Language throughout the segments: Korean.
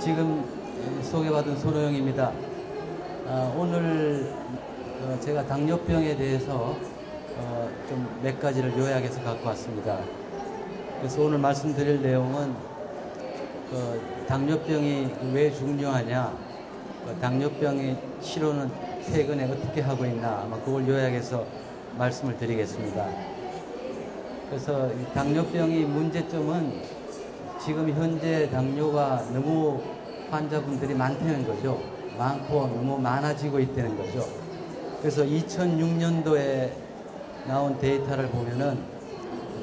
지금 소개받은 손호영입니다. 오늘 제가 당뇨병에 대해서 좀 몇 가지를 요약해서 갖고 왔습니다. 그래서 오늘 말씀드릴 내용은 당뇨병이 왜 중요하냐, 당뇨병의 치료는 최근에 어떻게 하고 있나, 그걸 요약해서 말씀을 드리겠습니다. 그래서 당뇨병의 문제점은 지금 현재 당뇨가 너무 환자분들이 많다는 거죠. 많고 너무 많아지고 있다는 거죠. 그래서 2006년도에 나온 데이터를 보면은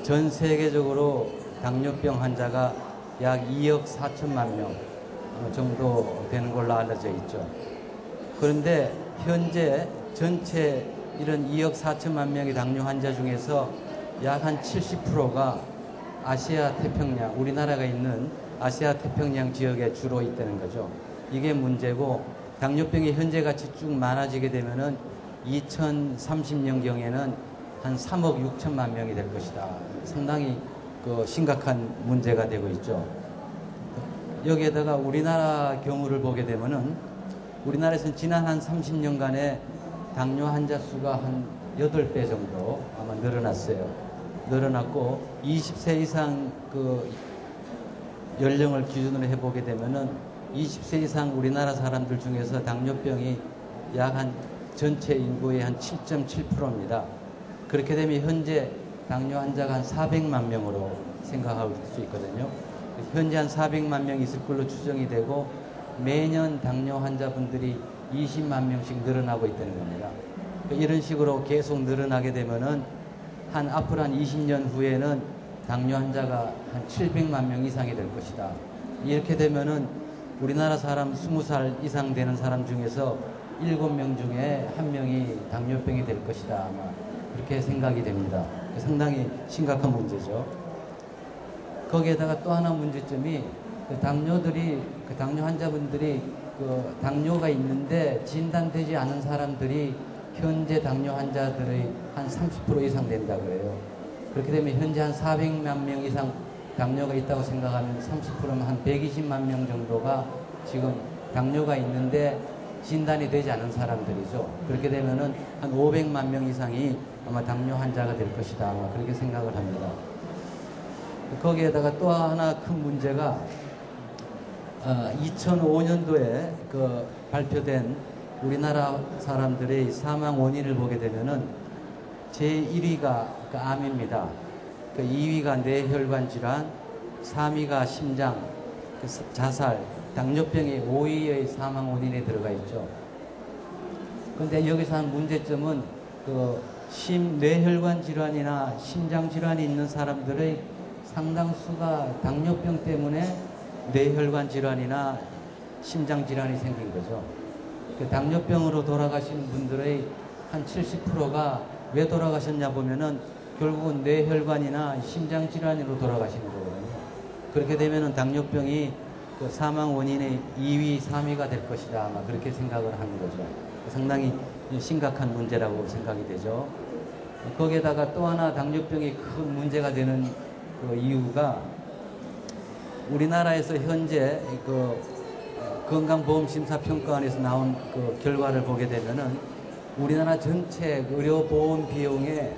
전 세계적으로 당뇨병 환자가 약 2억 4천만 명 정도 되는 걸로 알려져 있죠. 그런데 현재 전체 이런 2억 4천만 명의 당뇨 환자 중에서 약 한 70%가 아시아 태평양, 우리나라가 있는 아시아 태평양 지역에 주로 있다는 거죠. 이게 문제고, 당뇨병이 현재같이 쭉 많아지게 되면은 2030년경에는 한 3억 6천만 명이 될 것이다. 상당히 심각한 문제가 되고 있죠. 여기에다가 우리나라 경우를 보게 되면은 우리나라에서는 지난 한 30년간에 당뇨 환자 수가 한 8배 정도 아마 늘어났어요. 늘어났고 20세 이상 연령을 기준으로 해보게 되면은 20세 이상 우리나라 사람들 중에서 당뇨병이 약 한 전체 인구의 한 7.7%입니다. 그렇게 되면 현재 당뇨 환자가 한 400만 명으로 생각할 수 있거든요. 현재 한 400만 명 있을 걸로 추정이 되고 매년 당뇨 환자분들이 20만 명씩 늘어나고 있다는 겁니다. 이런 식으로 계속 늘어나게 되면은 앞으로 한 20년 후에는 당뇨 환자가 한 700만 명 이상이 될 것이다. 이렇게 되면은 우리나라 사람 20살 이상 되는 사람 중에서 7명 중에 1명이 당뇨병이 될 것이다. 아마 그렇게 생각이 됩니다. 상당히 심각한 문제죠. 거기에다가 또 하나 문제점이 당뇨 환자분들이 당뇨가 있는데 진단되지 않은 사람들이 현재 당뇨 환자들의 한 30% 이상 된다 그래요. 그렇게 되면 현재 한 400만 명 이상 당뇨가 있다고 생각하면 30%면 한 120만 명 정도가 지금 당뇨가 있는데 진단이 되지 않은 사람들이죠. 그렇게 되면은 한 500만 명 이상이 아마 당뇨 환자가 될 것이다. 아마 그렇게 생각을 합니다. 거기에다가 또 하나 큰 문제가 2005년도에 발표된 우리나라 사람들의 사망 원인을 보게 되면은 제1위가 암입니다. 2위가 뇌혈관 질환, 3위가 심장, 자살, 당뇨병이 5위의 사망 원인에 들어가 있죠. 그런데 여기서 한 문제점은 뇌혈관 질환이나 심장 질환이 있는 사람들의 상당수가 당뇨병 때문에 뇌혈관 질환이나 심장 질환이 생긴 거죠. 당뇨병으로 돌아가시는 분들의 한 70%가 왜 돌아가셨냐 보면은 결국은 뇌혈관이나 심장 질환으로 돌아가시는 거거든요. 그렇게 되면은 당뇨병이 사망 원인의 2위, 3위가 될 것이다. 아마 그렇게 생각을 하는 거죠. 상당히 심각한 문제라고 생각이 되죠. 거기에다가 또 하나 당뇨병이 큰 문제가 되는 이유가 우리나라에서 현재 건강보험심사평가원에서 나온 결과를 보게 되면은 우리나라 전체 의료보험 비용의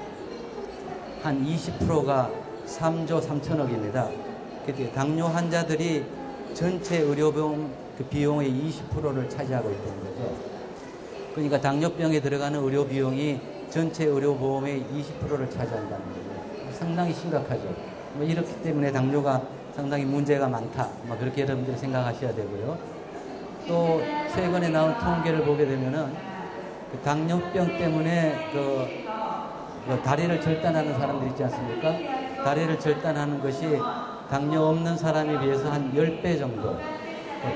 한 20%가 3조 3천억입니다. 당뇨 환자들이 전체 의료보험 비용의 20%를 차지하고 있다는 거죠. 그러니까 당뇨병에 들어가는 의료 비용이 전체 의료보험의 20%를 차지한다는 거죠. 상당히 심각하죠. 이렇기 때문에 당뇨가 상당히 문제가 많다. 그렇게 여러분들이 생각하셔야 되고요. 또 최근에 나온 통계를 보게 되면은 당뇨병 때문에 다리를 절단하는 사람들 있지 않습니까? 다리를 절단하는 것이 당뇨 없는 사람에 비해서 한 10배 정도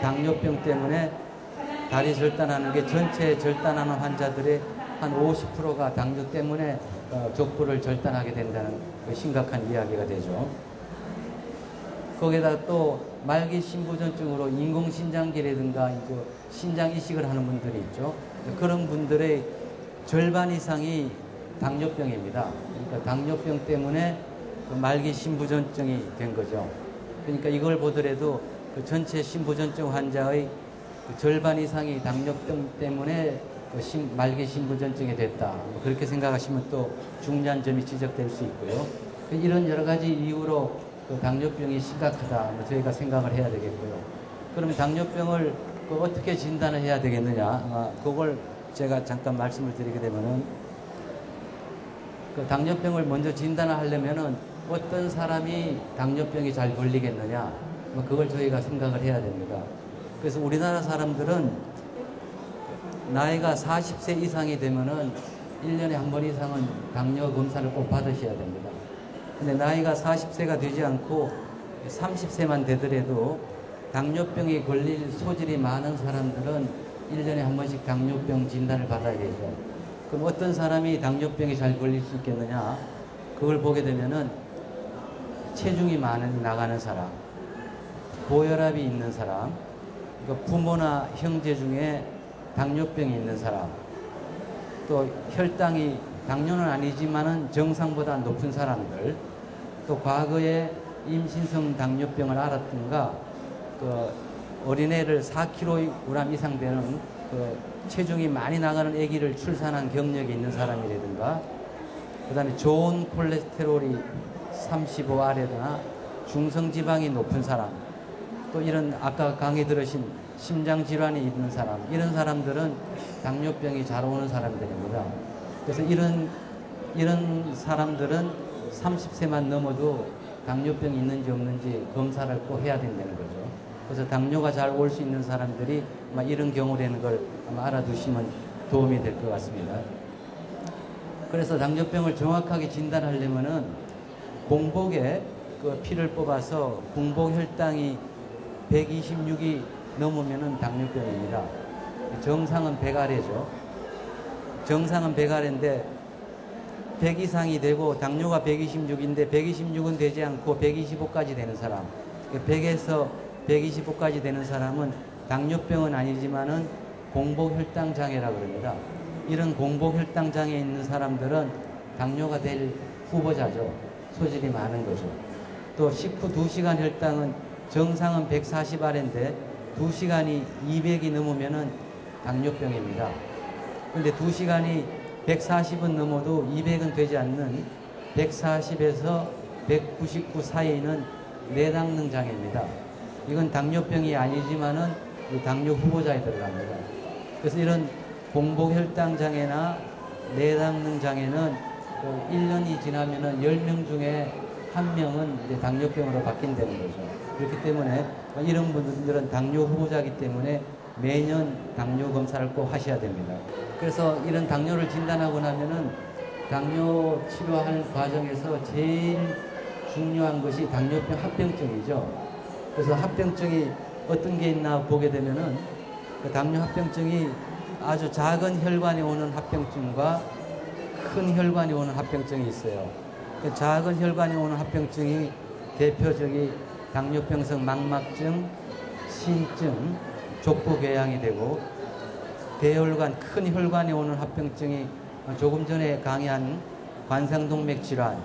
당뇨병 때문에 다리 절단하는 게 전체 절단하는 환자들의 한 50%가 당뇨 때문에 족부를 절단하게 된다는 심각한 이야기가 되죠. 거기에다 또 말기 신부전증으로 인공신장기라든가 신장 이식을 하는 분들이 있죠. 그런 분들의 절반 이상이 당뇨병입니다. 그러니까 당뇨병 때문에 그 말기 심부전증이 된 거죠. 그러니까 이걸 보더라도 그 전체 심부전증 환자의 그 절반 이상이 당뇨병 때문에 그 말기 심부전증이 됐다. 뭐 그렇게 생각하시면 또 중요한 점이 지적될 수 있고요. 이런 여러 가지 이유로 그 당뇨병이 심각하다. 뭐 저희가 생각을 해야 되겠고요. 그럼 당뇨병을 그 어떻게 진단을 해야 되겠느냐? 그걸 제가 잠깐 말씀을 드리게 되면은 그 당뇨병을 먼저 진단을 하려면은 어떤 사람이 당뇨병이 잘 걸리겠느냐? 뭐 그걸 저희가 생각을 해야 됩니다. 그래서 우리나라 사람들은 나이가 40세 이상이 되면은 1년에 한 번 이상은 당뇨 검사를 꼭 받으셔야 됩니다. 근데 나이가 40세가 되지 않고 30세만 되더라도 당뇨병이 걸릴 소질이 많은 사람들은 1년에 한 번씩 당뇨병 진단을 받아야 되죠. 그럼 어떤 사람이 당뇨병이 잘 걸릴 수 있겠느냐? 그걸 보게 되면은 체중이 많이 나가는 사람, 고혈압이 있는 사람, 부모나 형제 중에 당뇨병이 있는 사람, 또 혈당이 당뇨는 아니지만은 정상보다 높은 사람들, 또 과거에 임신성 당뇨병을 앓았던가, 그 어린애를 4kg 이상 되는 그 체중이 많이 나가는 아기를 출산한 경력이 있는 사람이라든가, 그 다음에 좋은 콜레스테롤이 35 아래나 중성지방이 높은 사람, 또 이런 아까 강의 들으신 심장질환이 있는 사람, 이런 사람들은 당뇨병이 잘 오는 사람들입니다. 그래서 이런 사람들은 30세만 넘어도 당뇨병이 있는지 없는지 검사를 꼭 해야 된다는 거죠. 그래서 당뇨가 잘 올 수 있는 사람들이 아마 이런 경우라는 걸 아마 알아두시면 도움이 될 것 같습니다. 그래서 당뇨병을 정확하게 진단하려면은 공복에 그 피를 뽑아서 공복 혈당이 126이 넘으면은 당뇨병입니다. 정상은 100 아래죠. 정상은 100 아래인데 100 이상이 되고 당뇨가 126인데 126은 되지 않고 125까지 되는 사람, 100에서 125까지 되는 사람은 당뇨병은 아니지만은 공복혈당 장애라고 그럽니다. 이런 공복혈당 장애 있는 사람들은 당뇨가 될 후보자죠. 소질이 많은 거죠. 또 식후 2시간 혈당은 정상은 140 아래인데 2시간이 200이 넘으면은 당뇨병입니다. 근데 2시간이 140은 넘어도 200은 되지 않는 140에서 199 사이는 내당능 장애입니다. 이건 당뇨병이 아니지만은 당뇨 후보자에 들어갑니다. 그래서 이런 공복혈당 장애나 내당능 장애는 1년이 지나면은 10명 중에 1명은 이제 당뇨병으로 바뀐다는 거죠. 그렇기 때문에 이런 분들은 당뇨 후보자이기 때문에 매년 당뇨 검사를 꼭 하셔야 됩니다. 그래서 이런 당뇨를 진단하고 나면은 당뇨 치료하는 과정에서 제일 중요한 것이 당뇨병 합병증이죠. 그래서 합병증이 어떤 게 있나 보게 되면은 그 당뇨 합병증이 아주 작은 혈관에 오는 합병증과 큰 혈관에 오는 합병증이 있어요. 그 작은 혈관에 오는 합병증이 대표적인 당뇨병성 망막증, 신증, 족부궤양이 되고, 대혈관, 큰 혈관에 오는 합병증이 조금 전에 강의한 관상동맥 질환,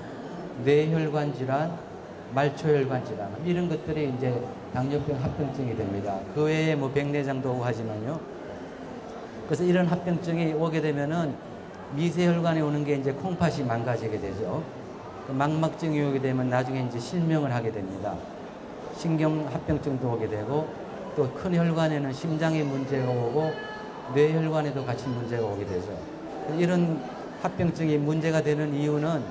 뇌혈관 질환, 말초혈관 질환, 이런 것들이 이제 당뇨병 합병증이 됩니다. 그 외에 뭐 백내장도 오고 하지만요. 그래서 이런 합병증이 오게 되면은 미세혈관에 오는 게 이제 콩팥이 망가지게 되죠. 그 망막증이 오게 되면 나중에 이제 실명을 하게 됩니다. 신경합병증도 오게 되고, 또 큰 혈관에는 심장에 문제가 오고 뇌혈관에도 같이 문제가 오게 되죠. 이런 합병증이 문제가 되는 이유는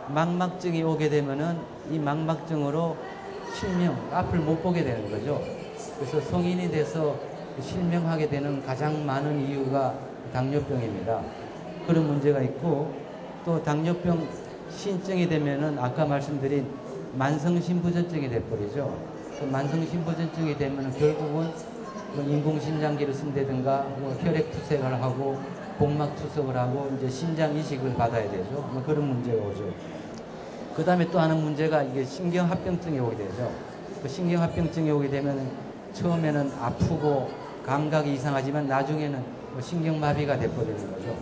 망막증이 오게 되면은 이 망막증으로 실명, 앞을 못 보게 되는 거죠. 그래서 성인이 돼서 실명하게 되는 가장 많은 이유가 당뇨병입니다. 그런 문제가 있고, 또 당뇨병 신증이 되면은 아까 말씀드린 만성심부전증이 돼버리죠. 그 만성심부전증이 되면은 결국은 뭐 인공심장기를 쓴다든가 뭐 혈액투석을 하고 복막투석을 하고 이제 심장 이식을 받아야 되죠. 뭐 그런 문제가 오죠. 그 다음에 또 하는 문제가 이게 신경합병증이 오게 되죠. 그 신경합병증이 오게 되면 처음에는 아프고 감각이 이상하지만 나중에는 뭐 신경마비가 돼버리는 거죠.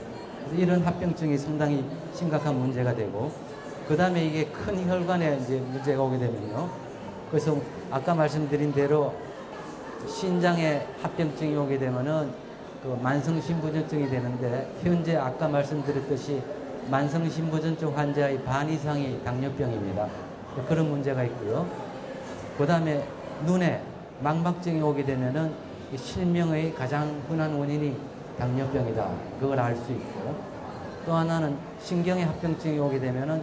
그래서 이런 합병증이 상당히 심각한 문제가 되고, 그 다음에 이게 큰 혈관에 이제 문제가 오게 되면요. 그래서 아까 말씀드린 대로 신장에 합병증이 오게 되면은 그 만성신부전증이 되는데, 현재 아까 말씀드렸듯이 만성신부전증 환자의 반 이상이 당뇨병입니다. 그런 문제가 있고요. 그 다음에 눈에 망막증이 오게 되면은 실명의 가장 흔한 원인이 당뇨병이다. 그걸 알 수 있고, 또 하나는 신경의 합병증이 오게 되면은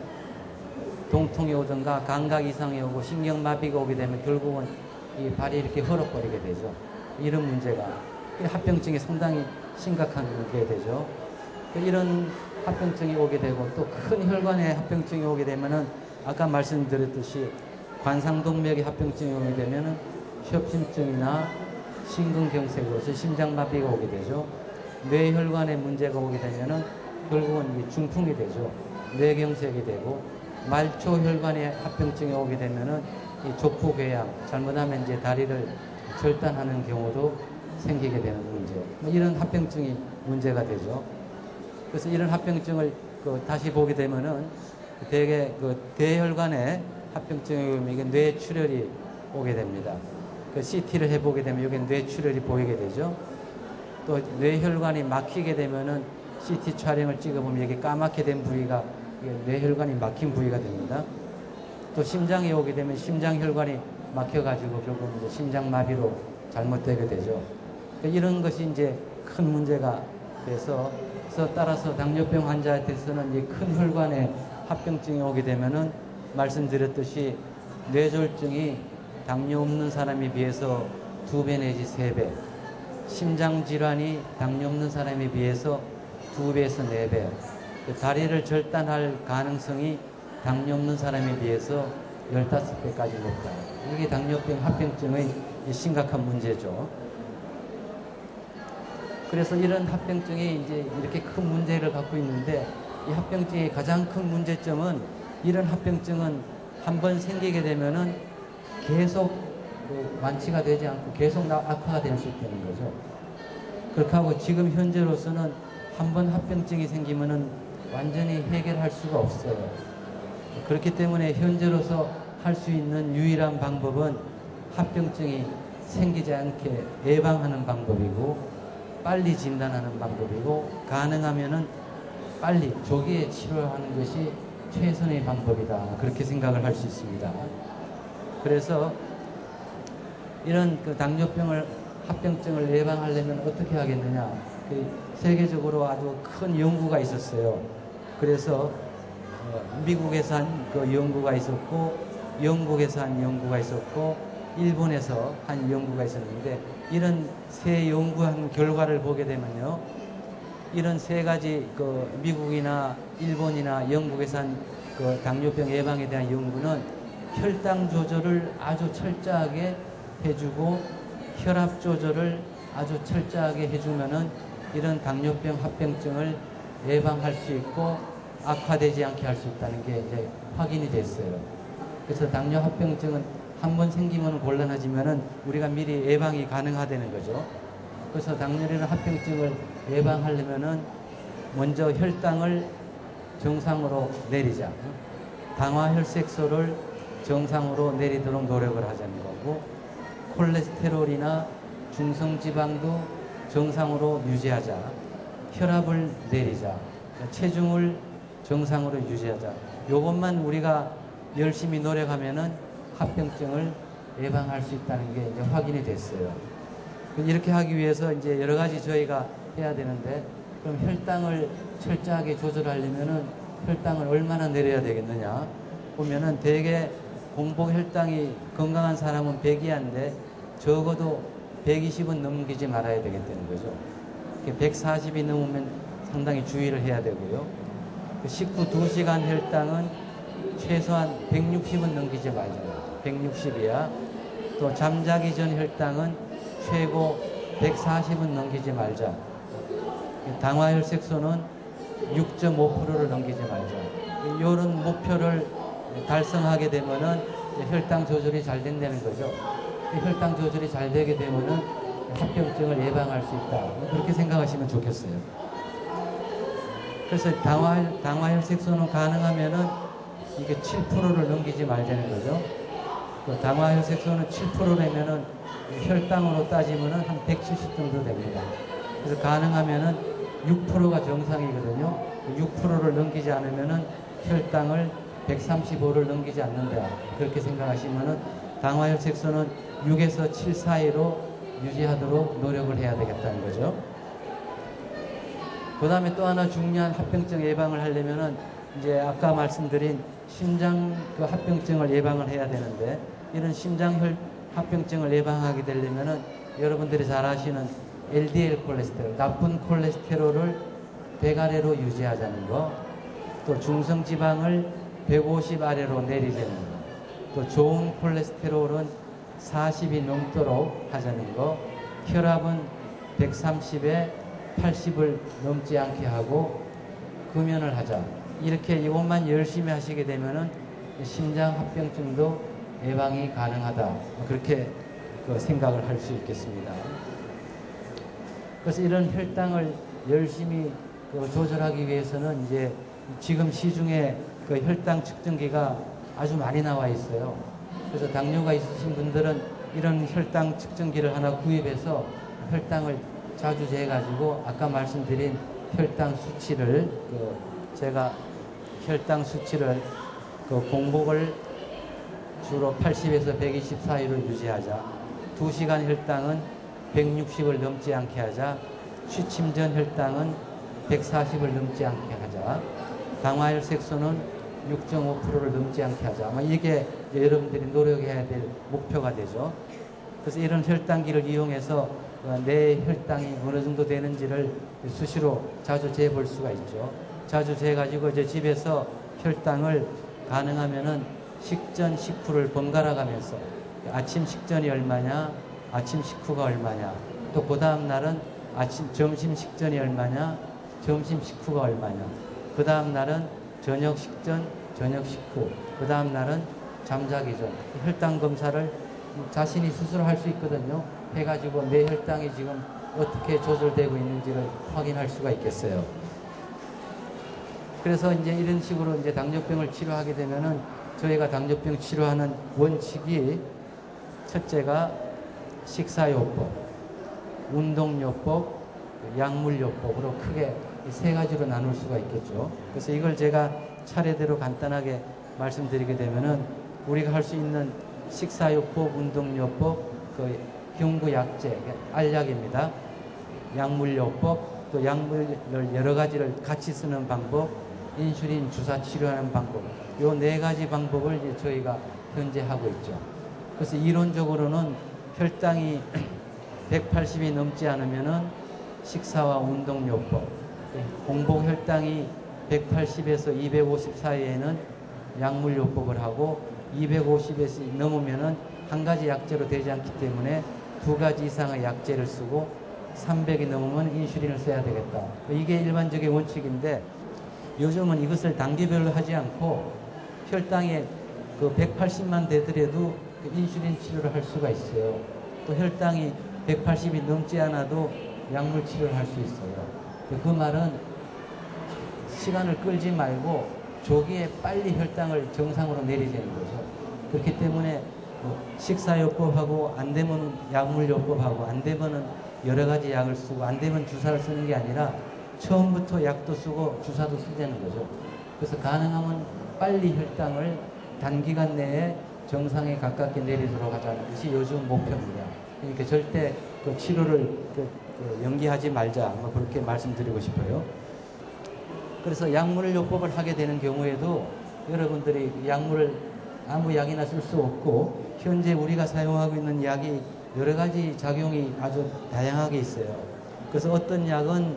동통이 오든가 감각 이상이 오고 신경마비가 오게 되면 결국은 이 발이 이렇게 헐어버리게 되죠. 이런 문제가, 합병증이 상당히 심각한 게 되죠. 이런 합병증이 오게 되고, 또 큰 혈관에 합병증이 오게 되면은 아까 말씀드렸듯이 관상동맥의 합병증이 오게 되면은 협심증이나 심근경색으로서 심장마비가 오게 되죠. 뇌혈관에 문제가 오게 되면은 결국은 중풍이 되죠. 뇌경색이 되고, 말초혈관에 합병증이 오게 되면은 이 족부궤양, 잘못하면 이제 다리를 절단하는 경우도 생기게 되는 문제. 이런 합병증이 문제가 되죠. 그래서 이런 합병증을 다시 보게 되면은 대개 대혈관에 합병증이 오면 이게 뇌출혈이 오게 됩니다. CT를 해보게 되면 여기 뇌출혈이 보이게 되죠. 또 뇌혈관이 막히게 되면은 CT 촬영을 찍어보면 여기 까맣게 된 부위가 뇌혈관이 막힌 부위가 됩니다. 또 심장에 오게 되면 심장혈관이 막혀가지고 결국 이제 심장마비로 잘못되게 되죠. 이런 것이 이제 큰 문제가 돼서, 따라서 당뇨병 환자한테서는 이 큰 혈관에 합병증이 오게 되면은 말씀드렸듯이 뇌졸중이 당뇨 없는 사람에 비해서 2배 내지 3배, 심장질환이 당뇨 없는 사람에 비해서 2배에서 4배, 다리를 절단할 가능성이 당뇨 없는 사람에 비해서 15배까지 높다. 이게 당뇨병 합병증의 심각한 문제죠. 그래서 이런 합병증이 이제 이렇게 큰 문제를 갖고 있는데, 이 합병증의 가장 큰 문제점은, 이런 합병증은 한번 생기게 되면은 계속 완치가 되지 않고 계속 악화가 될 수 있다는 거죠. 그렇게 하고 지금 현재로서는 한번 합병증이 생기면은 완전히 해결할 수가 없어요. 그렇기 때문에 현재로서 할 수 있는 유일한 방법은 합병증이 생기지 않게 예방하는 방법이고, 빨리 진단하는 방법이고, 가능하면은 빨리 조기에 치료하는 것이 최선의 방법이다. 그렇게 생각을 할 수 있습니다. 그래서 이런 당뇨병을, 합병증을 예방하려면 어떻게 하겠느냐. 세계적으로 아주 큰 연구가 있었어요. 그래서 미국에서 한 연구가 있었고, 영국에서 한 연구가 있었고, 일본에서 한 연구가 있었는데, 이런 세 연구한 결과를 보게 되면요, 이런 세 가지 미국이나 일본이나 영국에서 한 당뇨병 예방에 대한 연구는 혈당 조절을 아주 철저하게 해주고, 혈압 조절을 아주 철저하게 해주면은 이런 당뇨병 합병증을 예방할 수 있고 악화되지 않게 할 수 있다는 게 이제 확인이 됐어요. 그래서 당뇨 합병증은 한번 생기면 곤란하지만은 우리가 미리 예방이 가능하다는 거죠. 그래서 당뇨라는 합병증을 예방하려면은 먼저 혈당을 정상으로 내리자. 당화혈색소를 정상으로 내리도록 노력을 하자는 거고, 콜레스테롤이나 중성지방도 정상으로 유지하자. 혈압을 내리자. 체중을 정상으로 유지하자. 요것만 우리가 열심히 노력하면은 합병증을 예방할 수 있다는 게 이제 확인이 됐어요. 이렇게 하기 위해서 이제 여러 가지 저희가 해야 되는데, 그럼 혈당을 철저하게 조절하려면은 혈당을 얼마나 내려야 되겠느냐 보면은, 대개 공복 혈당이 건강한 사람은 100이한데 적어도 120은 넘기지 말아야 되겠다는 거죠. 140이 넘으면 상당히 주의를 해야 되고요. 식후 2시간 혈당은 최소한 160은 넘기지 말자. 160이야. 또 잠자기 전 혈당은 최고 140은 넘기지 말자. 당화혈색소는 6.5%를 넘기지 말자. 이런 목표를 달성하게 되면은 혈당 조절이 잘 된다는 거죠. 혈당 조절이 잘 되게 되면은 합병증을 예방할 수 있다. 그렇게 생각하시면 좋겠어요. 그래서 당화혈색소는 가능하면은 이게 7%를 넘기지 말자는 거죠. 그 당화혈색소는 7%라면은 혈당으로 따지면은 한 170 정도 됩니다. 그래서 가능하면은 6%가 정상이거든요. 6%를 넘기지 않으면은 혈당을 135를 넘기지 않는다. 그렇게 생각하시면은 당화혈색소는 6에서 7 사이로 유지하도록 노력을 해야 되겠다는 거죠. 그 다음에 또 하나 중요한 합병증 예방을 하려면은 이제 아까 말씀드린 심장 그 합병증을 예방을 해야 되는데, 이런 심장 합병증을 예방하게 되려면은 여러분들이 잘 아시는 LDL 콜레스테롤, 나쁜 콜레스테롤을 100 아래로 유지하자는 거, 또 중성지방을 150 아래로 내리자는 거, 또 좋은 콜레스테롤은 40이 넘도록 하자는 거, 혈압은 130에 80을 넘지 않게 하고 금연을 하자. 이렇게 이것만 열심히 하시게 되면은 심장 합병증도 예방이 가능하다. 그렇게 생각을 할 수 있겠습니다. 그래서 이런 혈당을 열심히 조절하기 위해서는 이제 지금 시중에 그 혈당 측정기가 아주 많이 나와 있어요. 그래서 당뇨가 있으신 분들은 이런 혈당 측정기를 하나 구입해서 혈당을 자주 재가지고 아까 말씀드린 혈당 수치를 제가 혈당 수치를 공복을 주로 80에서 120 사이로 유지하자. 2시간 혈당은 160을 넘지 않게 하자. 취침 전 혈당은 140을 넘지 않게 하자. 당화혈색소는 6.5%를 넘지 않게 하자. 이게 여러분들이 노력해야 될 목표가 되죠. 그래서 이런 혈당기를 이용해서 내 혈당이 어느 정도 되는지를 수시로 자주 재볼 수가 있죠. 자주 재가지고 이제 집에서 혈당을 가능하면은 식전, 식후를 번갈아 가면서 아침 식전이 얼마냐, 아침 식후가 얼마냐, 또 그 다음 날은 점심 식전이 얼마냐, 점심 식후가 얼마냐, 그 다음 날은 저녁 식전, 저녁 식후, 그 다음 날은 잠자기 전 혈당 검사를 자신이 스스로 할 수 있거든요. 해가지고 내 혈당이 지금 어떻게 조절되고 있는지를 확인할 수가 있겠어요. 그래서 이제 이런 식으로 이제 당뇨병을 치료하게 되면은 저희가 당뇨병 치료하는 원칙이 첫째가 식사요법, 운동요법, 약물요법으로 크게 이 세 가지로 나눌 수가 있겠죠. 그래서 이걸 제가 차례대로 간단하게 말씀드리게 되면은 우리가 할 수 있는 식사요법, 운동요법, 경구약제, 알약입니다. 약물요법, 또 약물을 여러 가지를 같이 쓰는 방법, 인슐린 주사 치료하는 방법, 요 네 가지 방법을 이제 저희가 현재 하고 있죠. 그래서 이론적으로는 혈당이 180이 넘지 않으면은 식사와 운동요법, 공복 혈당이 180에서 250 사이에는 약물요법을 하고 250에서 넘으면은 한 가지 약제로 되지 않기 때문에 두 가지 이상의 약제를 쓰고 300이 넘으면 인슐린을 써야 되겠다. 이게 일반적인 원칙인데 요즘은 이것을 단계별로 하지 않고 혈당에 180만 되더라도 인슐린 치료를 할 수가 있어요. 또 혈당이 180이 넘지 않아도 약물 치료를 할 수 있어요. 그 말은 시간을 끌지 말고 조기에 빨리 혈당을 정상으로 내리자는 거죠. 그렇기 때문에 식사요법하고 안 되면 약물요법하고 안 되면은 여러 가지 약을 쓰고 안 되면 주사를 쓰는 게 아니라 처음부터 약도 쓰고 주사도 쓰자는 거죠. 그래서 가능하면 빨리 혈당을 단기간 내에 정상에 가깝게 내리도록 하자는 것이 요즘 목표입니다. 그러니까 절대 치료를 연기하지 말자, 그렇게 말씀드리고 싶어요. 그래서 약물요법을 하게 되는 경우에도 여러분들이 약물을 아무 약이나 쓸 수 없고 현재 우리가 사용하고 있는 약이 여러 가지 작용이 아주 다양하게 있어요. 그래서 어떤 약은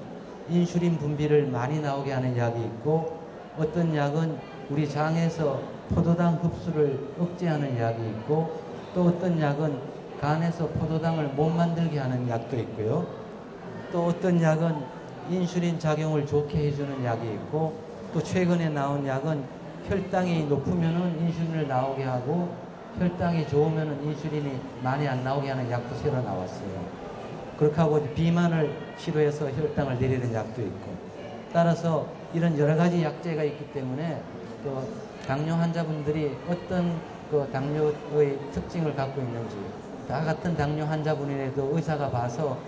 인슐린 분비를 많이 나오게 하는 약이 있고 어떤 약은 우리 장에서 포도당 흡수를 억제하는 약이 있고 또 어떤 약은 간에서 포도당을 못 만들게 하는 약도 있고요. 또 어떤 약은 인슐린 작용을 좋게 해주는 약이 있고 또 최근에 나온 약은 혈당이 높으면은 인슐린을 나오게 하고 혈당이 좋으면은 인슐린이 많이 안 나오게 하는 약도 새로 나왔어요. 그렇게 하고 비만을 치료해서 혈당을 내리는 약도 있고 따라서 이런 여러 가지 약재가 있기 때문에 또 당뇨 환자분들이 어떤 그 당뇨의 특징을 갖고 있는지 다 같은 당뇨 환자분이라도 의사가 봐서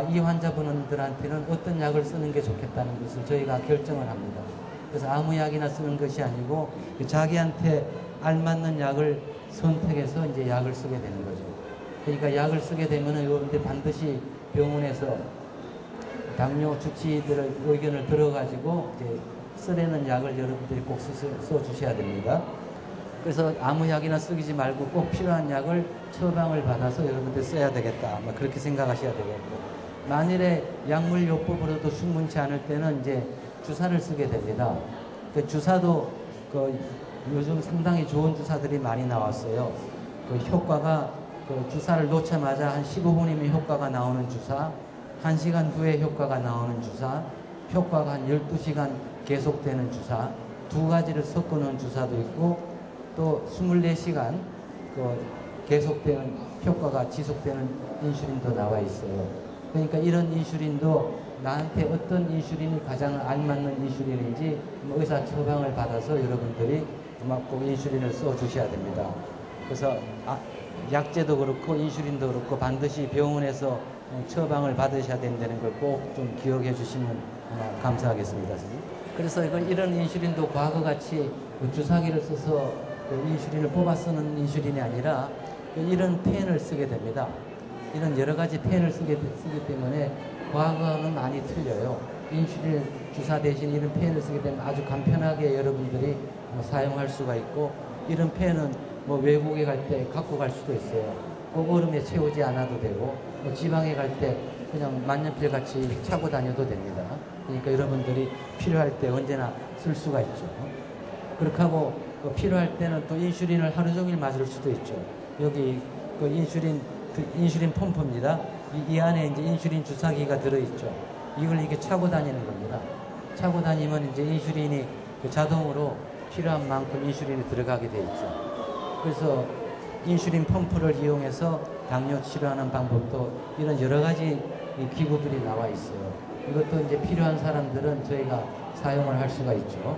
이 환자분들한테는 어떤 약을 쓰는 게 좋겠다는 것을 저희가 결정을 합니다. 그래서 아무 약이나 쓰는 것이 아니고 자기한테 알맞는 약을 선택해서 이제 약을 쓰게 되는 거죠. 그러니까 약을 쓰게 되면은 여러분들 반드시 병원에서 당뇨 주치의들의 의견을 들어가지고 이제 쓰려는 약을 여러분들이 꼭 써주셔야 됩니다. 그래서 아무 약이나 쓰지 말고 꼭 필요한 약을 처방을 받아서 여러분들 써야 되겠다. 아마 그렇게 생각하셔야 되겠고, 만일에 약물요법으로도 충분치 않을 때는 이제 주사를 쓰게 됩니다. 그 주사도 요즘 상당히 좋은 주사들이 많이 나왔어요. 그 효과가 주사를 놓자마자 한 15분이면 효과가 나오는 주사, 1시간 후에 효과가 나오는 주사, 효과가 한 12시간 계속되는 주사, 두 가지를 섞어 놓은 주사도 있고, 또 24시간 계속되는 효과가 지속되는 인슐린도 나와 있어요. 그러니까 이런 인슐린도 나한테 어떤 인슐린이 가장 알맞는 인슐린인지 의사 처방을 받아서 여러분들이 꼭 인슐린을 써 주셔야 됩니다. 그래서 약제도 그렇고 인슐린도 그렇고 반드시 병원에서 처방을 받으셔야 된다는 걸 꼭 좀 기억해 주시면 감사하겠습니다. 그래서 이런 인슐린도 과거같이 주사기를 써서 인슐린을 뽑아 쓰는 인슐린이 아니라 이런 펜을 쓰게 됩니다. 이런 여러 가지 펜을 쓰기 때문에 과거는 많이 틀려요. 인슐린 주사 대신 이런 펜을 쓰게 되면 아주 간편하게 여러분들이 사용할 수가 있고, 이런 펜은 외국에 갈 때 갖고 갈 수도 있어요. 꼭 얼음에 채우지 않아도 되고, 지방에 갈 때 그냥 만년필 같이 차고 다녀도 됩니다. 그러니까 여러분들이 필요할 때 언제나 쓸 수가 있죠. 그렇게 하고 필요할 때는 또 인슐린을 하루 종일 맞을 수도 있죠. 여기 인슐린 펌프입니다. 이 안에 이제 인슐린 주사기가 들어있죠. 이걸 이렇게 차고 다니는 겁니다. 차고 다니면 이제 인슐린이 자동으로 필요한 만큼 인슐린이 들어가게 돼 있죠. 그래서 인슐린 펌프를 이용해서 당뇨 치료하는 방법도 이런 여러 가지 기구들이 나와 있어요. 이것도 이제 필요한 사람들은 저희가 사용을 할 수가 있죠.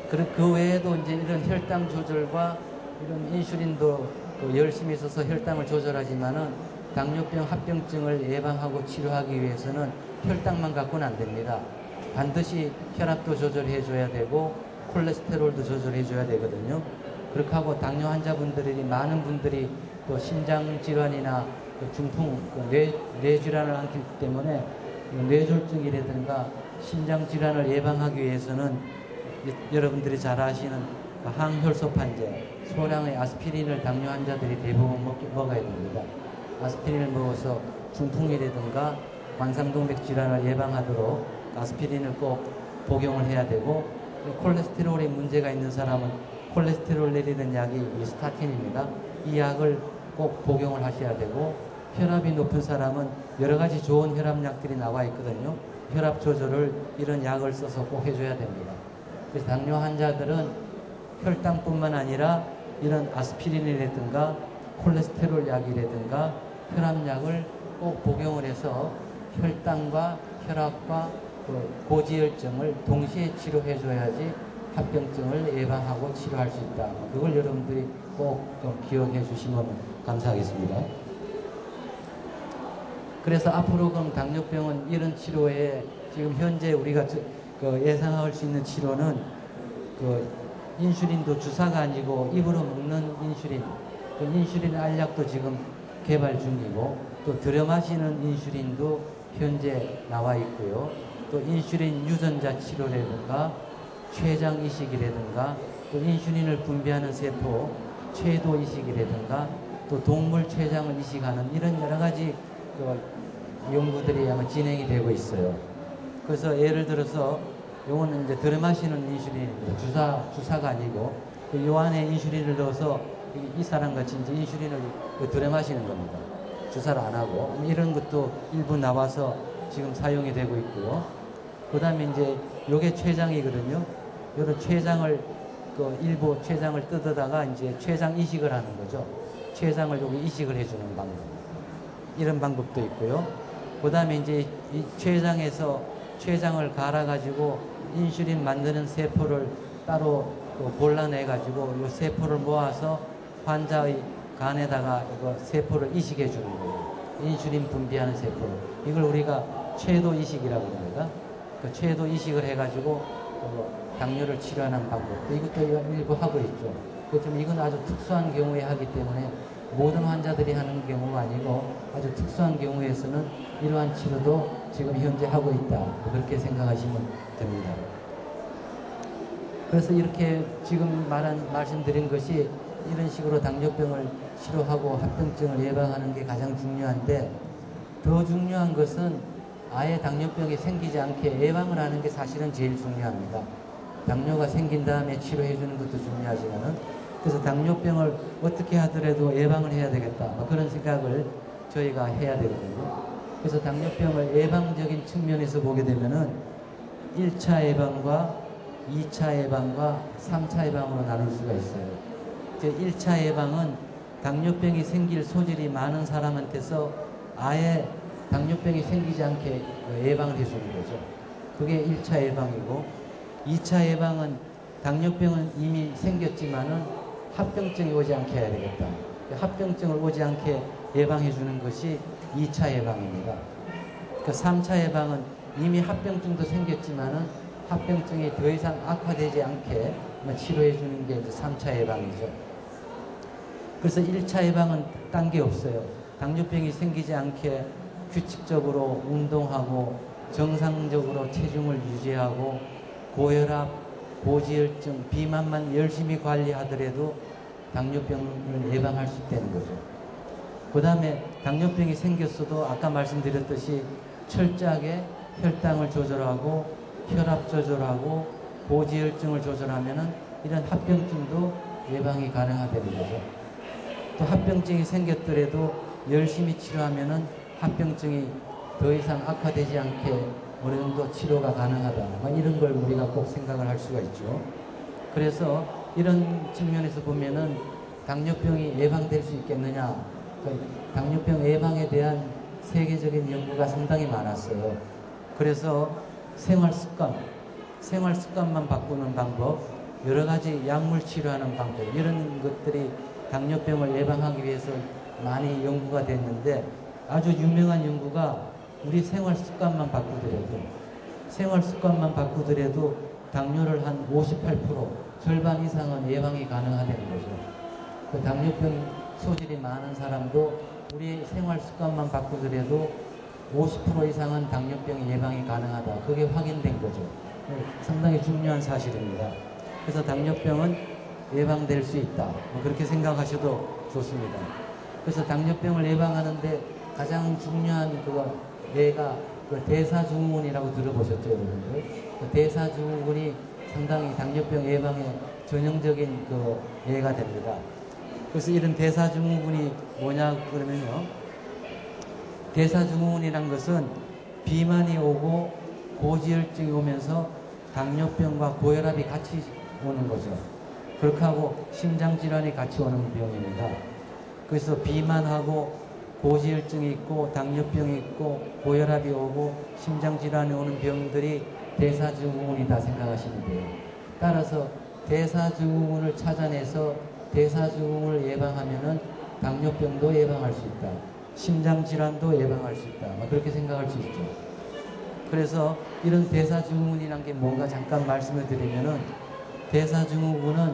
그 외에도 이제 이런 혈당 조절과 이런 인슐린도 열심히 써서 혈당을 조절하지만은 당뇨병 합병증을 예방하고 치료하기 위해서는 혈당만 갖고는 안 됩니다. 반드시 혈압도 조절해 줘야 되고 콜레스테롤도 조절해 줘야 되거든요. 그렇게 하고 당뇨 환자분들이 많은 분들이 또 심장 질환이나 중풍, 뇌질환을 하기 때문에 뇌졸중이라든가 심장 질환을 예방하기 위해서는 여러분들이 잘 아시는 항혈소판제, 소량의 아스피린을 당뇨 환자들이 대부분 먹어야 됩니다. 아스피린을 먹어서 중풍이라든가 관상동맥 질환을 예방하도록 아스피린을 꼭 복용을 해야 되고, 콜레스테롤에 문제가 있는 사람은 콜레스테롤 내리는 약이 스타틴입니다. 이 약을 꼭 복용을 하셔야 되고, 혈압이 높은 사람은 여러 가지 좋은 혈압약들이 나와 있거든요. 혈압 조절을 이런 약을 써서 꼭 해줘야 됩니다. 그래서 당뇨 환자들은 혈당뿐만 아니라 이런 아스피린이라든가 콜레스테롤 약이라든가 혈압약을 꼭 복용을 해서 혈당과 혈압과 고지혈증을 동시에 치료해 줘야지 합병증을 예방하고 치료할 수 있다. 그걸 여러분들이 꼭 좀 기억해 주시면 감사하겠습니다. 그래서 앞으로 그럼 당뇨병은 이런 치료에 지금 현재 우리가 예상할 수 있는 치료는 인슐린도 주사가 아니고 입으로 먹는 인슐린, 인슐린 알약도 지금 개발 중이고, 또 들여 마시는 인슐린도 현재 나와 있고요. 또 인슐린 유전자 치료라든가 췌장 이식이라든가 또 인슐린을 분비하는 세포 췌도 이식이라든가 또 동물 췌장을 이식하는 이런 여러 가지 연구들이 아마 진행이 되고 있어요. 그래서 예를 들어서 요거는 이제 들여 마시는 인슐린입니다. 주사가 아니고 요 안에 인슐린을 넣어서 이 사람 같이 이제 인슐린을 들여 마시는 겁니다. 주사를 안 하고 이런 것도 일부 나와서 지금 사용이 되고 있고요. 그 다음에 이제 요게 췌장이거든요. 요런 췌장을 일부 췌장을 뜯어다가 이제 췌장 이식을 하는 거죠. 췌장을 여기 이식을 해주는 방법. 이런 방법도 있고요. 그 다음에 이제 이 췌장에서 췌장을 갈아가지고 인슐린 만드는 세포를 따로 골라내 가지고 이 세포를 모아서 환자의 간에다가 이거 세포를 이식해 주는 거예요. 인슐린 분비하는 세포를. 이걸 우리가 최도 이식이라고 합니다. 그 최도 이식을 해 가지고 당뇨를 치료하는 방법. 이것도 일부 하고 있죠. 그렇지만 이건 아주 특수한 경우에 하기 때문에 모든 환자들이 하는 경우가 아니고 아주 특수한 경우에서는 이러한 치료도 지금 현재 하고 있다. 그렇게 생각하시면 됩니다. 그래서 이렇게 지금 말씀드린 것이 이런 식으로 당뇨병을 치료하고 합병증을 예방하는 게 가장 중요한데, 더 중요한 것은 아예 당뇨병이 생기지 않게 예방을 하는 게 사실은 제일 중요합니다. 당뇨가 생긴 다음에 치료해 주는 것도 중요하지만은, 그래서 당뇨병을 어떻게 하더라도 예방을 해야 되겠다, 그런 생각을 저희가 해야 되거든요. 그래서 당뇨병을 예방적인 측면에서 보게 되면은 1차 예방과 2차 예방과 3차 예방으로 나눌 수가 있어요. 1차 예방은 당뇨병이 생길 소질이 많은 사람한테서 아예 당뇨병이 생기지 않게 예방을 해주는 거죠. 그게 1차 예방이고, 2차 예방은 당뇨병은 이미 생겼지만은 합병증이 오지 않게 해야 되겠다. 합병증을 오지 않게 예방해 주는 것이 2차 예방입니다. 3차 예방은 이미 합병증도 생겼지만은 합병증이 더 이상 악화되지 않게 치료해 주는 게 3차 예방이죠. 그래서 1차 예방은 딴 게 없어요. 당뇨병이 생기지 않게 규칙적으로 운동하고 정상적으로 체중을 유지하고 고혈압, 고지혈증, 비만만 열심히 관리하더라도 당뇨병을 예방할 수 있다는 거죠. 그 다음에 당뇨병이 생겼어도 아까 말씀드렸듯이 철저하게 혈당을 조절하고 혈압 조절하고 고지혈증을 조절하면은 이런 합병증도 예방이 가능하다는 거죠. 또 합병증이 생겼더라도 열심히 치료하면은 합병증이 더 이상 악화되지 않게 어느 정도 치료가 가능하다. 이런 걸 우리가 꼭 생각을 할 수가 있죠. 그래서 이런 측면에서 보면은 당뇨병이 예방될 수 있겠느냐. 당뇨병 예방에 대한 세계적인 연구가 상당히 많았어요. 그래서 생활 습관만 바꾸는 방법, 여러 가지 약물 치료하는 방법, 이런 것들이 당뇨병을 예방하기 위해서 많이 연구가 됐는데, 아주 유명한 연구가 우리 생활 습관만 바꾸더라도 당뇨를 한 58%, 절반 이상은 예방이 가능하다는 거죠. 그 당뇨병 소질이 많은 사람도 우리 생활 습관만 바꾸더라도 50% 이상은 당뇨병 예방이 가능하다. 그게 확인된 거죠. 상당히 중요한 사실입니다. 그래서 당뇨병은 예방될 수 있다. 그렇게 생각하셔도 좋습니다. 그래서 당뇨병을 예방하는데 가장 중요한 예가 대사증후군이라고 들어보셨죠, 여러분들? 대사증후군이 상당히 당뇨병 예방에 전형적인 예가 됩니다. 그래서 이런 대사증후군이 뭐냐 그러면요, 대사증후군이란 것은 비만이 오고 고지혈증이 오면서 당뇨병과 고혈압이 같이 오는 거죠. 그렇게 하고 심장질환이 같이 오는 병입니다. 그래서 비만하고 고지혈증이 있고 당뇨병이 있고 고혈압이 오고 심장질환이 오는 병들이 대사증후군이다 생각하시면 돼요. 따라서 대사증후군을 찾아내서 대사증후군을 예방하면은 당뇨병도 예방할 수 있다. 심장질환도 예방할 수 있다. 그렇게 생각할 수 있죠. 그래서 이런 대사증후군이란 게 뭔가 잠깐 말씀을 드리면은, 대사증후군은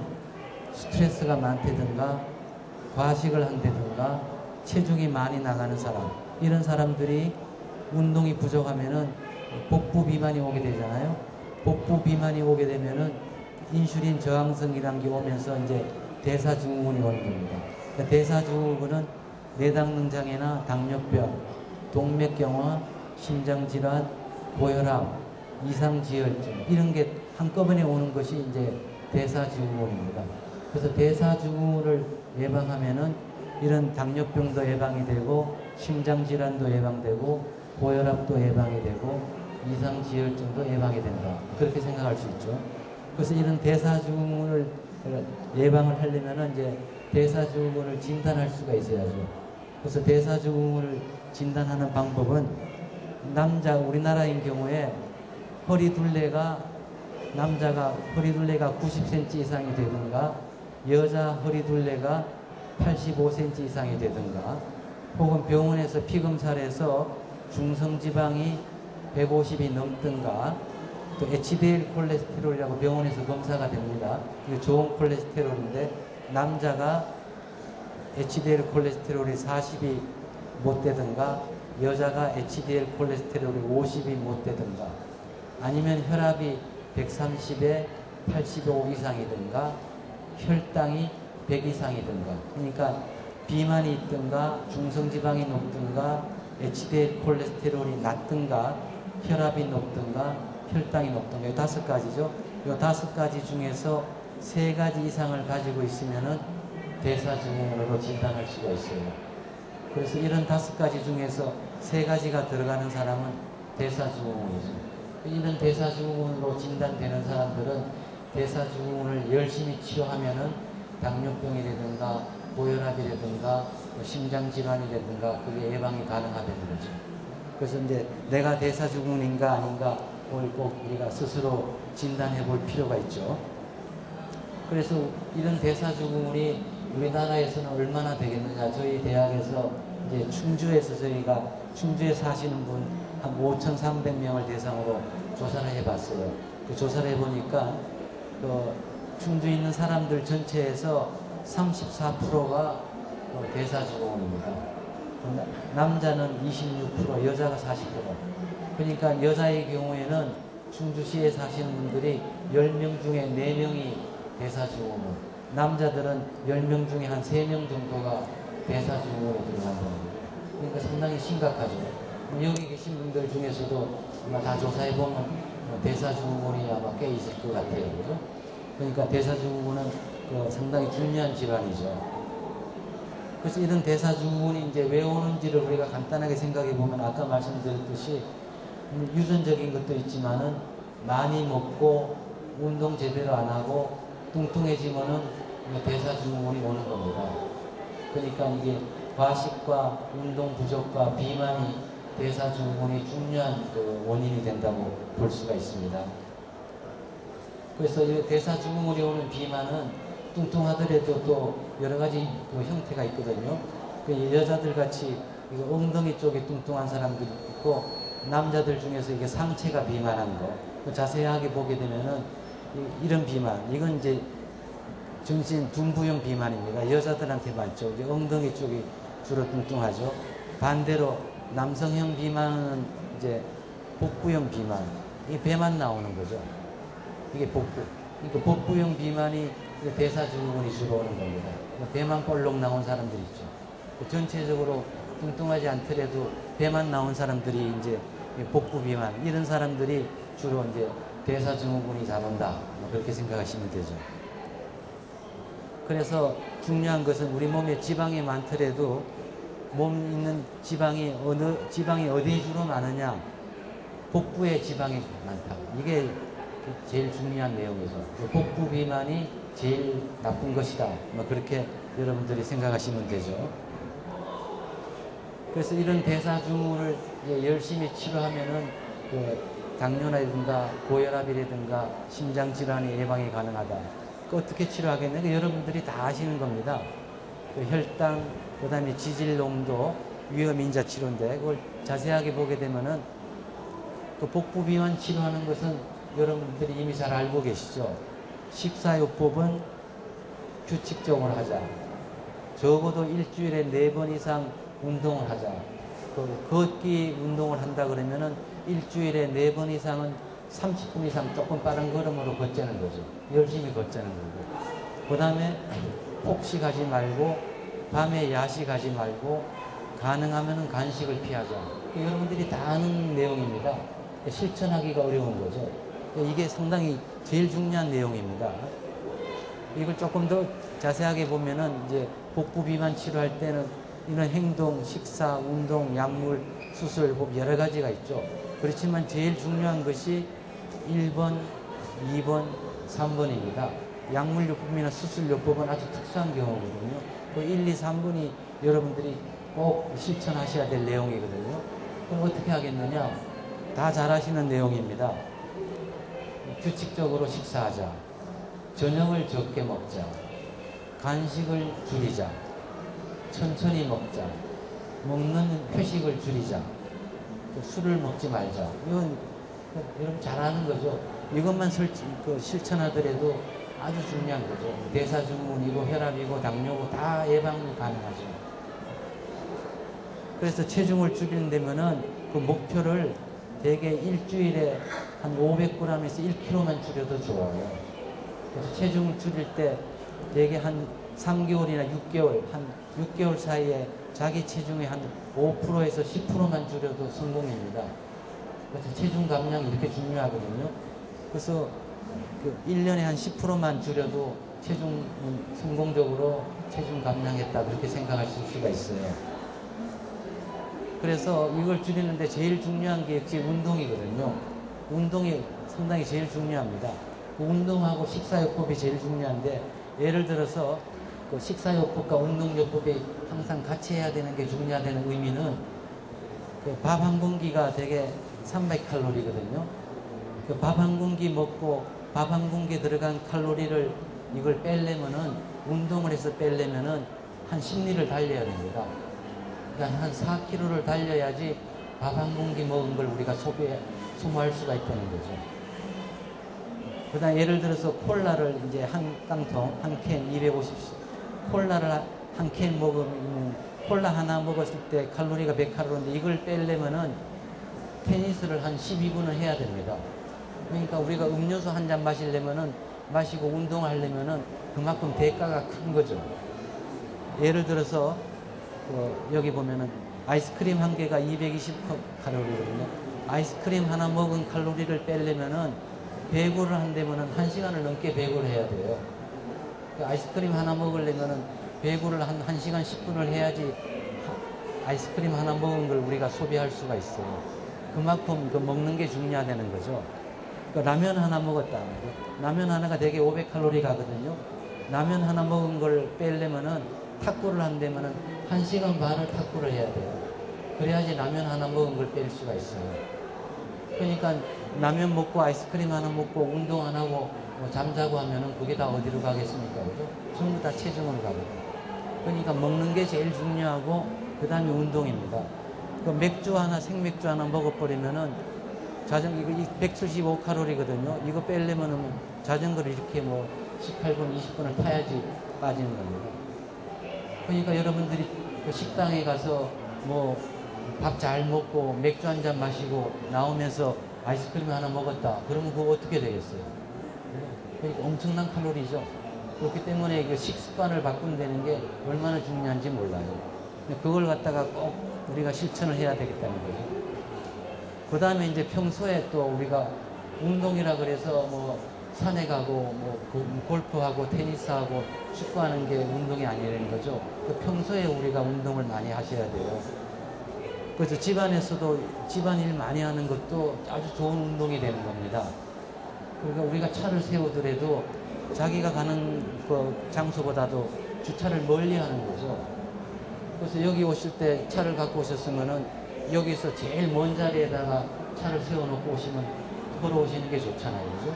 스트레스가 많다든가 과식을 한다든가 체중이 많이 나가는 사람, 이런 사람들이 운동이 부족하면은 복부 비만이 오게 되잖아요. 복부 비만이 오게 되면은 인슐린 저항성이란 게 오면서 이제 대사증후군이 오는 겁니다. 그러니까 대사증후군은 내당능장애나 당뇨병, 동맥경화, 심장질환, 고혈압, 이상지혈증, 이런 게 한꺼번에 오는 것이 이제 대사증후군입니다. 그래서 대사증후군을 예방하면은 이런 당뇨병도 예방이 되고 심장질환도 예방되고 고혈압도 예방이 되고 이상지혈증도 예방이 된다. 그렇게 생각할 수 있죠. 그래서 이런 대사증후군을 예방을 하려면은 이제 대사증후군을 진단할 수가 있어야죠. 그래서 대사증후군을 진단하는 방법은 우리나라인 경우에 허리 둘레가 남자가 허리둘레가 90cm 이상이 되든가 여자 허리둘레가 85cm 이상이 되든가 혹은 병원에서 피검사를 해서 중성지방이 150이 넘든가 또 HDL 콜레스테롤이라고 병원에서 검사가 됩니다. 이거 좋은 콜레스테롤인데 남자가 HDL 콜레스테롤이 40이 못 되든가 여자가 HDL 콜레스테롤이 50이 못 되든가 아니면 혈압이 130에 85 이상이든가 혈당이 100 이상이든가 그러니까 비만이 있든가 중성지방이 높든가 HDL 콜레스테롤이 낮든가 혈압이 높든가 혈당이 높든가 이 5가지죠. 이 5가지 중에서 3가지 이상을 가지고 있으면은 대사증후군으로 진단할 수가 있어요. 그래서 이런 5가지 중에서 3가지가 들어가는 사람은 대사증후군이죠. 이런 대사증후군으로 진단되는 사람들은 대사증후군을 열심히 치료하면은 당뇨병이라든가 고혈압이라든가 심장질환이라든가 그게 예방이 가능하다는 거죠. 그래서 이제 내가 대사증후군인가 아닌가 그걸 꼭 우리가 스스로 진단해 볼 필요가 있죠. 그래서 이런 대사증후군이 우리나라에서는 얼마나 되겠느냐. 저희 대학에서 이제 충주에 사시는 분 한 5,300명을 대상으로 조사를 해봤어요. 그 조사를 해보니까 그 충주에 있는 사람들 전체에서 34%가 대사증후군입니다. 남자는 26%, 여자가 40%. 그러니까 여자의 경우에는 충주시에 사시는 분들이 10명 중에 4명이 대사증후군, 남자들은 10명 중에 한 3명 정도가 대사증후군에 들어간다는 거예요. 그러니까 상당히 심각하죠. 여기 계신 분들 중에서도 아마 다 조사해보면 대사증후군이 아마 꽤 있을 것 같아요. 그죠? 그러니까 대사증후군은 상당히 중요한 질환이죠. 그래서 이런 대사증후군이 이제 왜 오는지를 우리가 간단하게 생각해 보면 아까 말씀드렸듯이 유전적인 것도 있지만은 많이 먹고 운동 제대로 안 하고 뚱뚱해지면은 대사증후군이 오는 겁니다. 그러니까 이게 과식과 운동 부족과 비만이 대사증후군이 중요한 원인이 된다고 볼 수가 있습니다. 그래서 이 대사증후군이 오는 비만은 뚱뚱하더라도 또 여러 가지 형태가 있거든요. 여자들 같이 엉덩이 쪽에 뚱뚱한 사람들이 있고 남자들 중에서 이게 상체가 비만한 거 자세하게 보게 되면은 이런 비만 이건 이제 정신 둔부형 비만입니다. 여자들한테 많죠. 이제 엉덩이 쪽이 주로 뚱뚱하죠. 반대로 남성형 비만은 이제 복부형 비만 이게 배만 나오는 거죠. 이게 복부. 그러니까 복부형 비만이 대사증후군이 주로 오는 겁니다. 배만 볼록 나온 사람들이 있죠. 전체적으로 뚱뚱하지 않더라도 배만 나온 사람들이 이제 복부 비만 이런 사람들이 주로 이제 대사증후군이 잘 온다. 그렇게 생각하시면 되죠. 그래서 중요한 것은 우리 몸에 지방이 많더라도 몸 있는 지방이 어디에 주로 많으냐? 복부에 지방이 많다. 이게 제일 중요한 내용이죠. 복부 비만이 제일 나쁜 것이다. 그렇게 여러분들이 생각하시면 되죠. 그래서 이런 대사증후군을 열심히 치료하면은 당뇨라든가 고혈압이라든가 심장질환의 예방이 가능하다. 어떻게 치료하겠냐? 여러분들이 다 아시는 겁니다. 혈당, 그 다음에 지질농도, 위험인자 치료인데 그걸 자세하게 보게 되면은 복부 비만 치료하는 것은 여러분들이 이미 잘 알고 계시죠. 식사요법은 규칙적으로 하자. 적어도 일주일에 4번 이상 운동을 하자. 걷기 운동을 한다 그러면은 일주일에 4번 이상은 30분 이상 조금 빠른 걸음으로 걷자는 거죠. 열심히 걷자는 거고. 그 다음에 폭식하지 말고 밤에 야식하지 말고 가능하면 간식을 피하자. 여러분들이 다 아는 내용입니다. 실천하기가 어려운 거죠. 이게 상당히 제일 중요한 내용입니다. 이걸 조금 더 자세하게 보면은 이제 복부 비만 치료할 때는 이런 행동, 식사, 운동, 약물, 수술 여러 가지가 있죠. 그렇지만 제일 중요한 것이 1번, 2번, 3번입니다. 약물요법이나 수술요법은 아주 특수한 경우거든요. 그 1, 2, 3번이 여러분들이 꼭 실천하셔야 될 내용이거든요. 그럼 어떻게 하겠느냐? 다 잘 아시는 내용입니다. 규칙적으로 식사하자. 저녁을 적게 먹자. 간식을 줄이자. 천천히 먹자. 먹는 회식을 줄이자. 술을 먹지 말자. 이건 여러분 잘 아는 거죠. 이것만 실천하더라도 아주 중요한 거죠. 대사증후군이고 혈압이고 당뇨고 다 예방이 가능하죠. 그래서 체중을 줄이려면은 그 목표를 대개 일주일에 한 500g에서 1kg만 줄여도 좋아요. 그래서 체중을 줄일 때 대개 한 3개월이나 6개월, 한 6개월 사이에 자기 체중의 한 5%에서 10%만 줄여도 성공입니다. 그래서 체중 감량이 이렇게 중요하거든요. 그래서 1년에 한 10%만 줄여도 성공적으로 체중 감량했다. 그렇게 생각하실 수가 있어요. 그래서 이걸 줄이는데 제일 중요한 게 역시 운동이거든요. 운동이 상당히 제일 중요합니다. 운동하고 식사요법이 제일 중요한데, 예를 들어서 그 식사요법과 운동요법이 항상 같이 해야 되는 게 중요하다는 의미는 그 밥 한 공기가 되게 300칼로리거든요. 그 밥 한 공기 먹고 밥 한 공기에 들어간 칼로리를 이걸 빼려면은, 운동을 해서 빼려면은 한 10리를 달려야 됩니다. 그러니까 한 4km를 달려야지 밥 한 공기 먹은 걸 우리가 소모할 수가 있다는 거죠. 그 다음 예를 들어서 콜라를 이제 한 깡통, 한 캔 250, 콜라를 한 캔 먹으면, 콜라 하나 먹었을 때 칼로리가 100칼로리인데 이걸 빼려면은 테니스를 한 12분을 해야 됩니다. 그러니까 우리가 음료수 한 잔 마시려면은, 마시고 운동하려면은 그만큼 대가가 큰 거죠. 예를 들어서 여기 보면은 아이스크림 한 개가 220칼로리거든요. 아이스크림 하나 먹은 칼로리를 빼려면은 배구를 한다면은 1시간을 넘게 배구를 해야 돼요. 아이스크림 하나 먹으려면은 배구를 한 1시간 10분을 해야지 아이스크림 하나 먹은 걸 우리가 소비할 수가 있어요. 그만큼 먹는 게 중요하다는 거죠. 라면 하나 먹었다. 라면 하나가 되게 500칼로리 가거든요. 라면 하나 먹은 걸 빼려면은 탁구를 한다면은 1시간 반을 탁구를 해야 돼요. 그래야지 라면 하나 먹은 걸 뺄 수가 있어요. 그러니까 라면 먹고 아이스크림 하나 먹고 운동 안 하고 잠자고 하면은 그게 다 어디로 가겠습니까? 그죠? 전부 다 체중으로 가거든요. 그러니까 먹는 게 제일 중요하고 그 다음에 운동입니다. 그 맥주 하나, 생맥주 하나 먹어버리면은 이거 175칼로리거든요. 이거 빼려면은 자전거를 이렇게 18분, 20분을 타야지 빠지는 겁니다. 그러니까 여러분들이 그 식당에 가서 밥 잘 먹고 맥주 한 잔 마시고 나오면서 아이스크림 하나 먹었다. 그러면 그거 어떻게 되겠어요? 그러니까 엄청난 칼로리죠. 그렇기 때문에 그 식습관을 바꾼다는 게 얼마나 중요한지 몰라요. 그걸 갖다가 꼭 우리가 실천을 해야 되겠다는 거죠. 그 다음에 이제 평소에 또 우리가 운동이라 그래서 산에 가고 골프하고 테니스하고 축구하는 게 운동이 아니라는 거죠. 평소에 우리가 운동을 많이 하셔야 돼요. 그래서 집안에서도 집안일 많이 하는 것도 아주 좋은 운동이 되는 겁니다. 그러니까 우리가 차를 세우더라도 자기가 가는 그 장소보다도 주차를 멀리 하는 거죠. 그래서 여기 오실 때 차를 갖고 오셨으면은 여기서 제일 먼 자리에다가 차를 세워놓고 오시면 걸어오시는 게 좋잖아요. 그죠?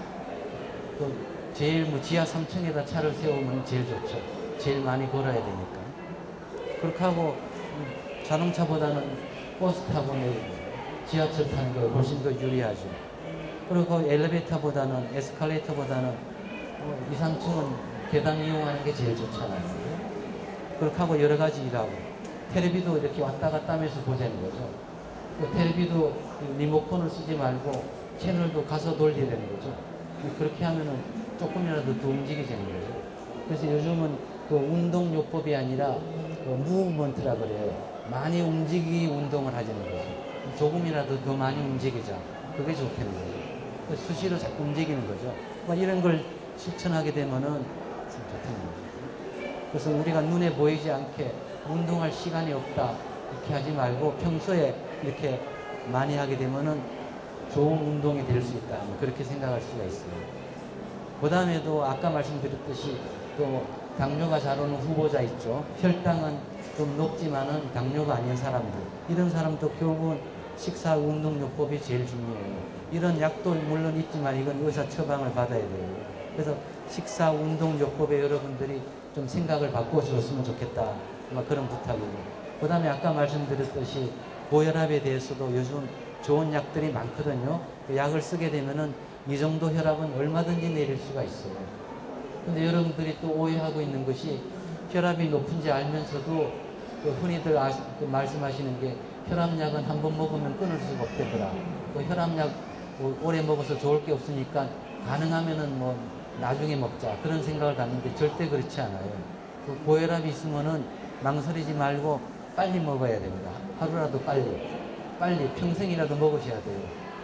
또 제일 지하 3층에다 차를 세우면 제일 좋죠. 제일 많이 걸어야 되니까. 그렇게 하고 자동차보다는 버스 타고 지하철 타는 게 훨씬 더 유리하죠. 그리고 엘리베이터보다는, 에스컬레이터보다는 2, 3층은 계단 이용하는 게 제일 좋잖아요. 그렇게 하고 여러 가지 일하고, 텔레비도 이렇게 왔다 갔다 하면서 보자는 거죠. 텔레비도 리모컨을 쓰지 말고 채널도 가서 돌리라는 거죠. 그렇게 하면은 조금이라도 더 움직이자는 거죠. 그래서 요즘은 그 운동요법이 아니라 무브먼트라 그래요. 많이 움직이기 운동을 하자는 거죠. 조금이라도 더 많이 움직이자. 그게 좋다는 거죠. 수시로 자꾸 움직이는 거죠. 이런 걸 실천하게 되면은 좋다는 거죠. 그래서 우리가 눈에 보이지 않게 운동할 시간이 없다. 이렇게 하지 말고 평소에 이렇게 많이 하게 되면은 좋은 운동이 될 수 있다. 그렇게 생각할 수가 있어요. 그 다음에도 아까 말씀드렸듯이 또 당뇨가 잘 오는 후보자 있죠. 혈당은 좀 높지만은 당뇨가 아닌 사람들. 이런 사람도 결국은 식사 운동요법이 제일 중요해요. 이런 약도 물론 있지만 이건 의사 처방을 받아야 돼요. 그래서 식사 운동 요법에 여러분들이 좀 생각을 바꿔줬으면 좋겠다. 그런 부탁이고. 그 다음에 아까 말씀드렸듯이 고혈압에 대해서도 요즘 좋은 약들이 많거든요. 그 약을 쓰게 되면은 이 정도 혈압은 얼마든지 내릴 수가 있어요. 근데 여러분들이 또 오해하고 있는 것이 혈압이 높은지 알면서도 그 흔히들 말씀하시는 게 혈압약은 한 번 먹으면 끊을 수가 없대더라. 그 혈압약 오래 먹어서 좋을 게 없으니까 가능하면은 뭐 나중에 먹자 그런 생각을 갖는데 절대 그렇지 않아요. 그 고혈압이 있으면은 망설이지 말고 빨리 먹어야 됩니다. 하루라도 빨리 평생이라도 먹으셔야 돼요.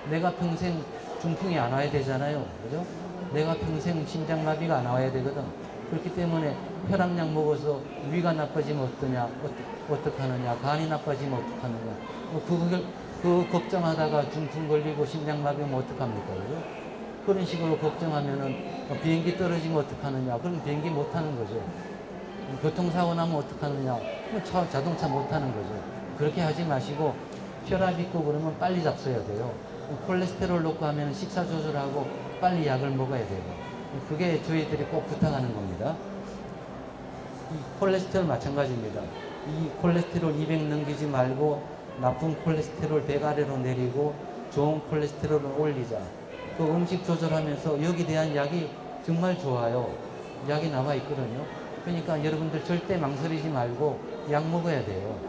내가 평생 중풍이 안 와야 되잖아요. 그죠? 내가 평생 심장마비가 안 와야 되거든. 그렇기 때문에 혈압약 먹어서 위가 나빠지면 어떡하느냐, 간이 나빠지면 어떡하느냐. 그 걱정하다가 중풍 걸리고 심장마비 오면 어떡합니까? 그죠? 그런 식으로 걱정하면은 비행기 떨어지면 어떡하느냐. 그럼 비행기 못 타는 거죠. 교통사고 나면 어떡하느냐. 그럼 자동차 못 타는 거죠. 그렇게 하지 마시고 혈압 있고 그러면 빨리 잡숴야 돼요. 콜레스테롤 높고 하면 식사 조절하고 빨리 약을 먹어야 돼요. 그게 저희들이 꼭 부탁하는 겁니다. 이 콜레스테롤 마찬가지입니다. 이 콜레스테롤 200 넘기지 말고 나쁜 콜레스테롤 100 아래로 내리고 좋은 콜레스테롤을 올리자. 그 음식 조절하면서 여기에 대한 약이 정말 좋아요. 약이 나와 있거든요. 그러니까 여러분들 절대 망설이지 말고 약 먹어야 돼요.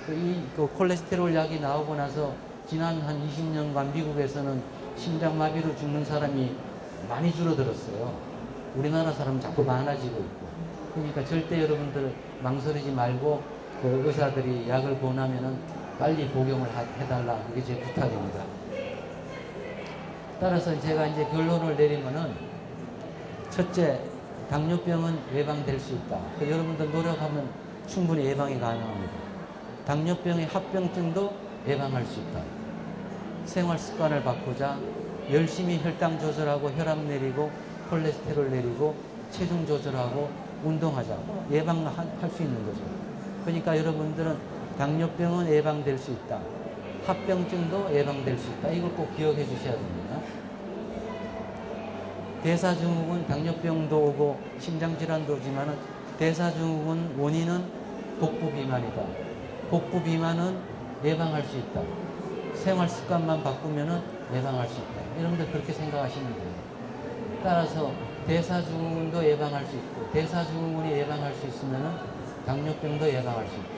그 콜레스테롤 약이 나오고 나서 지난 한 20년간 미국에서는 심장마비로 죽는 사람이 많이 줄어들었어요. 우리나라 사람은 자꾸 많아지고 있고. 그러니까 절대 여러분들 망설이지 말고 그 의사들이 약을 권하면은 빨리 복용을 해달라. 이게 제 부탁입니다. 따라서 제가 이제 결론을 내리면은 첫째, 당뇨병은 예방될 수 있다. 여러분들 노력하면 충분히 예방이 가능합니다. 당뇨병의 합병증도 예방할 수 있다. 생활 습관을 바꾸자. 열심히 혈당 조절하고 혈압 내리고 콜레스테롤 내리고 체중 조절하고 운동하자. 예방할 수 있는 거죠. 그러니까 여러분들은 당뇨병은 예방될 수 있다. 합병증도 예방될 수 있다. 이걸 꼭 기억해 주셔야 됩니다. 대사증후군, 당뇨병도 오고 심장질환도 오지만 대사증후군 원인은 복부 비만이다. 복부 비만은 예방할 수 있다. 생활 습관만 바꾸면 예방할 수 있다. 여러분들 그렇게 생각하시면 돼요. 따라서 대사증후군도 예방할 수 있고 대사증후군이 예방할 수 있으면 당뇨병도 예방할 수 있고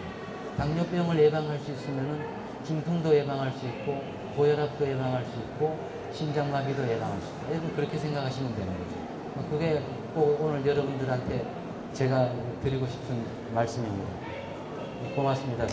당뇨병을 예방할 수 있으면 중풍도 예방할 수 있고 고혈압도 예방할 수 있고 심장마비도 예방할 수 있다. 여러분 그렇게 생각하시면 되는 거죠. 그게 꼭 오늘 여러분들한테 제가 드리고 싶은 말씀입니다. 고맙습니다.